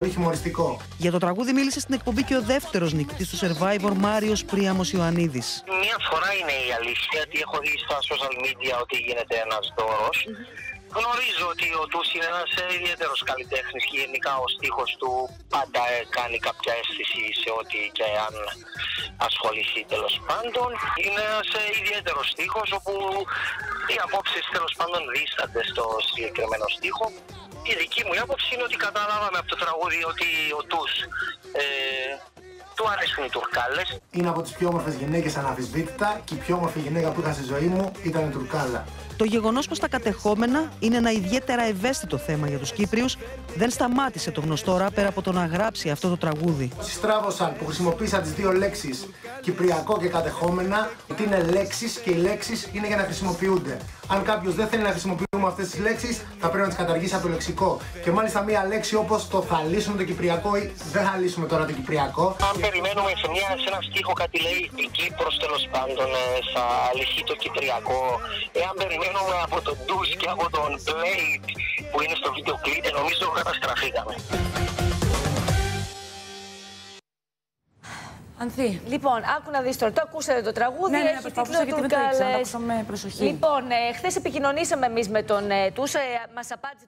Χιουμοριστικό. Για το τραγούδι μίλησε στην εκπομπή και ο δεύτερος νικητής του Survivor, Μάριος Πρίαμος Ιωαννίδης. Μία φορά είναι η αλήθεια ότι έχω δει στα social media ότι γίνεται ένας δώρος. Γνωρίζω ότι ο Τους είναι ένας ιδιαίτερος καλλιτέχνης και γενικά ο στίχος του πάντα κάνει κάποια αίσθηση σε ό,τι και αν ασχοληθεί τέλος πάντων. Είναι ένας ιδιαίτερος στίχος όπου οι απόψεις τέλος πάντων δίστανται στο συγκεκριμένο στίχο. Η δική μου άποψη είναι ότι καταλάβαμε από το τραγούδι ότι ο Τους του αρέσουν οι τουρκάλες. Είναι από τις πιο όμορφες γυναίκες αναμφισβήτητα και η πιο όμορφη γυναίκα που είχα στη ζωή μου ήταν η τουρκάλα. Το γεγονός πως τα κατεχόμενα είναι ένα ιδιαίτερα ευαίσθητο θέμα για τους Κύπριους δεν σταμάτησε το γνωστό ράπερ από το να γράψει αυτό το τραγούδι. Όσοι στράβωσαν που χρησιμοποίησαν τις δύο λέξεις κυπριακό και κατεχόμενα, ότι είναι λέξεις και οι λέξεις είναι για να χρησιμοποιούνται. Αν κάποιος δεν θέλει να χρησιμοποιούμε αυτές τις λέξεις, θα πρέπει να τις καταργήσει από το λεξικό. Και μάλιστα μία λέξη όπως το θα λύσουμε το κυπριακό ή δεν θα λύσουμε τώρα το κυπριακό. Αν περιμένουμε σε ένα στίχο κάτι λέει η Κύπρος τέλος πάντων θα λυθεί το κυπριακό. Εάν περιμένουμε από τον Τους και από τον Blade που είναι στο βίντεο κλίπ, νομίζω καταστραφήκαμε. Ανθή. Λοιπόν, άκου να δεις τώρα. Το ακούσατε το τραγούδι. Ναι, έχει τίτλο Τουρκάλες. Με προσοχή. Λοιπόν, χθες επικοινωνήσαμε εμείς με τον Τους. Μας απάντησε.